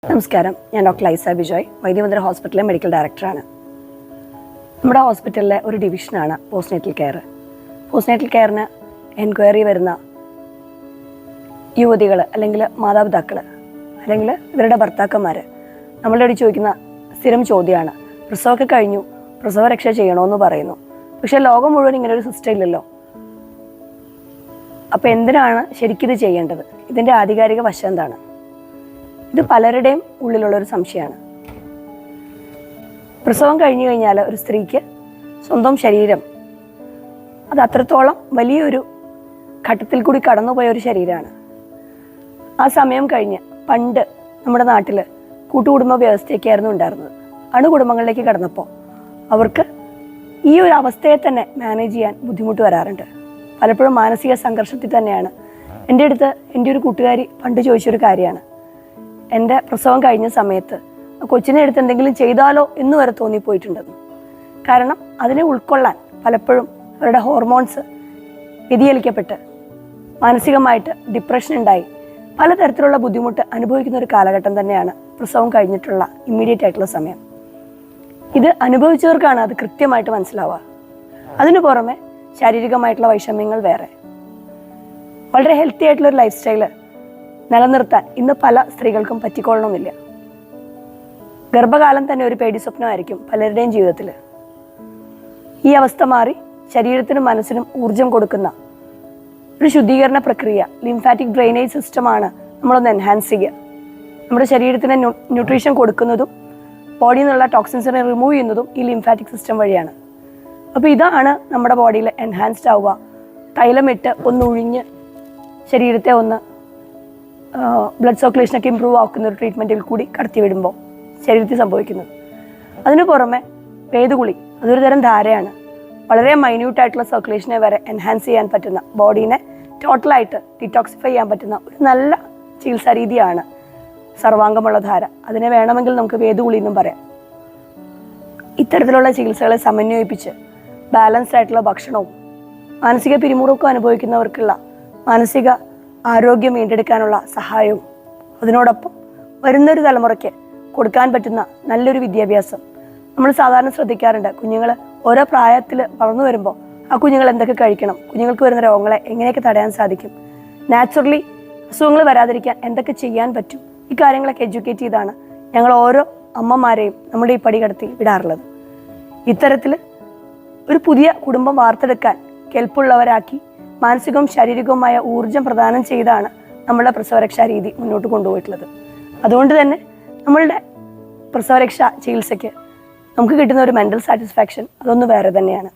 നമസ്കാരം, ഞാൻ ഡോക്ടർ ലൈസ ബിജോയ്, വൈദ്യമന്ദിര ഹോസ്പിറ്റലിലെ മെഡിക്കൽ ഡയറക്ടറാണ്. നമ്മുടെ ഹോസ്പിറ്റലിലെ ഒരു ഡിവിഷനാണ് പോസ്റ്റ്നേറ്റൽ കെയർ. പോസ്റ്റ്നേറ്റൽ കെയറിന് എൻക്വയറി വരുന്ന യുവതികൾ അല്ലെങ്കിൽ മാതാപിതാക്കൾ അല്ലെങ്കിൽ ഇവരുടെ ഭർത്താക്കന്മാർ നമ്മളോട് ചോദിക്കുന്ന സ്ഥിരം ചോദ്യമാണ്, പ്രസവമൊക്കെ കഴിഞ്ഞു, പ്രസവരക്ഷ ചെയ്യണമെന്ന് പറയുന്നു. പക്ഷേ ലോകം മുഴുവൻ ഇങ്ങനെ ഒരു സിസ്റ്റം ഇല്ലല്ലോ. അപ്പോൾ എന്തിനാണ് ശരിക്കിത് ചെയ്യേണ്ടത്? ഇതിൻ്റെ ആധികാരിക വശം എന്താണ്? ഇത് പലരുടെയും ഉള്ളിലുള്ളൊരു സംശയമാണ്. പ്രസവം കഴിഞ്ഞു കഴിഞ്ഞാൽ ഒരു സ്ത്രീക്ക് സ്വന്തം ശരീരം അത് അത്രത്തോളം വലിയൊരു ഘട്ടത്തിൽ കൂടി കടന്നുപോയ ഒരു ശരീരമാണ്. ആ സമയം കഴിഞ്ഞ് പണ്ട് നമ്മുടെ നാട്ടിൽ കൂട്ടുകുടുംബ വ്യവസ്ഥയൊക്കെയായിരുന്നു ഉണ്ടായിരുന്നത്. അണുകുടുംബങ്ങളിലേക്ക് കടന്നപ്പോൾ അവർക്ക് ഈ ഒരു അവസ്ഥയെ തന്നെ മാനേജ് ചെയ്യാൻ ബുദ്ധിമുട്ട് വരാറുണ്ട്. പലപ്പോഴും മാനസിക സംഘർഷത്തിൽ തന്നെയാണ്. എൻ്റെ ഒരു കൂട്ടുകാരി പണ്ട് ചോദിച്ചൊരു കാര്യമാണ്, എൻ്റെ പ്രസവം കഴിഞ്ഞ സമയത്ത് കൊച്ചിനെ എടുത്ത് എന്തെങ്കിലും ചെയ്താലോ എന്ന് വരെ തോന്നിപ്പോയിട്ടുണ്ടെന്ന്. കാരണം അതിനെ ഉൾക്കൊള്ളാൻ പലപ്പോഴും അവരുടെ ഹോർമോൺസ് വ്യതിചലിക്കപ്പെട്ട് മാനസികമായിട്ട് ഡിപ്രഷൻ ഉണ്ടായി പലതരത്തിലുള്ള ബുദ്ധിമുട്ട് അനുഭവിക്കുന്ന ഒരു കാലഘട്ടം തന്നെയാണ് പ്രസവം കഴിഞ്ഞിട്ടുള്ള ഇമ്മീഡിയറ്റ് ആയിട്ടുള്ള സമയം. ഇത് അനുഭവിച്ചവർക്കാണ് അത് കൃത്യമായിട്ട് മനസ്സിലാവുക. അതിനു പുറമെ ശാരീരികമായിട്ടുള്ള വൈഷമ്യങ്ങൾ വേറെ. വളരെ ഹെൽത്തി ആയിട്ടുള്ളൊരു ലൈഫ് സ്റ്റൈല് നിലനിർത്താൻ ഇന്ന് പല സ്ത്രീകൾക്കും പറ്റിക്കൊള്ളണമെന്നില്ല. ഗർഭകാലം തന്നെ ഒരു പേടി സ്വപ്നമായിരിക്കും പലരുടെയും ജീവിതത്തിൽ. ഈ അവസ്ഥ മാറി ശരീരത്തിനും മനസ്സിനും ഊർജം കൊടുക്കുന്ന ഒരു ശുദ്ധീകരണ പ്രക്രിയ, ലിംഫാറ്റിക് ഡ്രെയിനേജ് സിസ്റ്റമാണ് നമ്മളൊന്ന് എൻഹാൻസ് ചെയ്യുക. നമ്മുടെ ശരീരത്തിന് ന്യൂട്രീഷൻ കൊടുക്കുന്നതും ബോഡിയിൽ നിന്നുള്ള ടോക്സിൻസിനെ റിമൂവ് ചെയ്യുന്നതും ഈ ലിംഫാറ്റിക് സിസ്റ്റം വഴിയാണ്. അപ്പോൾ ഇതാണ് നമ്മുടെ ബോഡിയിൽ എൻഹാൻസ്ഡ് ആവുക. തൈലമിട്ട് ഒന്ന് ഒഴിഞ്ഞ് ശരീരത്തെ ഒന്ന് ബ്ലഡ് സർക്കുലേഷനൊക്കെ ഇമ്പ്രൂവ് ആക്കുന്ന ഒരു ട്രീറ്റ്മെൻറ്റിൽ കൂടി കടത്തി വിടുമ്പോൾ ശരീരത്തിൽ സംഭവിക്കുന്നത്. അതിനു പുറമെ വേദുകുളി, അതൊരു തരം ധാരയാണ്. വളരെ മൈന്യൂട്ടായിട്ടുള്ള സർക്കുലേഷനെ വരെ എൻഹാൻസ് ചെയ്യാൻ പറ്റുന്ന, ബോഡീനെ ടോട്ടലായിട്ട് ഡിറ്റോക്സിഫൈ ചെയ്യാൻ പറ്റുന്ന ഒരു നല്ല ചികിത്സാ രീതിയാണ് സർവാംഗമുള്ള ധാര. അതിനെ വേണമെങ്കിൽ നമുക്ക് വേദുകുളി എന്നും പറയാം. ഇത്തരത്തിലുള്ള ചികിത്സകളെ സമന്വയിപ്പിച്ച് ബാലൻസ്ഡ് ആയിട്ടുള്ള ഭക്ഷണവും മാനസിക പിരിമുറുക്കം അനുഭവിക്കുന്നവർക്കുള്ള മാനസിക ആരോഗ്യം വീണ്ടെടുക്കാനുള്ള സഹായവും അതിനോടൊപ്പം വരുന്നൊരു തലമുറയ്ക്ക് കൊടുക്കാൻ പറ്റുന്ന നല്ലൊരു വിദ്യാഭ്യാസം നമ്മൾ സാധാരണ ശ്രദ്ധിക്കാറുണ്ട്. കുഞ്ഞുങ്ങൾ ഓരോ പ്രായത്തിൽ വളർന്നു വരുമ്പോൾ ആ കുഞ്ഞുങ്ങൾ എന്തൊക്കെ കഴിക്കണം, കുഞ്ഞുങ്ങൾക്ക് വരുന്ന രോഗങ്ങളെ എങ്ങനെയൊക്കെ തടയാൻ സാധിക്കും, നാച്ചുറലി അസുഖങ്ങൾ വരാതിരിക്കാൻ എന്തൊക്കെ ചെയ്യാൻ പറ്റും, ഈ കാര്യങ്ങളൊക്കെ എഡ്യൂക്കേറ്റ് ചെയ്താണ് ഞങ്ങൾ ഓരോ അമ്മമാരെയും നമ്മുടെ ഈ പടി കടത്തി വിടാറുള്ളത്. ഇത്തരത്തിൽ ഒരു പുതിയ കുടുംബം വാർത്തെടുക്കാൻ കെൽപ്പുള്ളവരാക്കി മാനസികവും ശാരീരികവുമായ ഊർജം പ്രദാനം ചെയ്താണ് നമ്മളുടെ പ്രസവരക്ഷാ രീതി മുന്നോട്ട് കൊണ്ടുപോയിട്ടുള്ളത്. അതുകൊണ്ട് തന്നെ നമ്മളുടെ പ്രസവരക്ഷാ ചികിത്സയ്ക്ക് നമുക്ക് കിട്ടുന്ന ഒരു മെൻ്റൽ സാറ്റിസ്ഫാക്ഷൻ അതൊന്ന് വേറെ തന്നെയാണ്.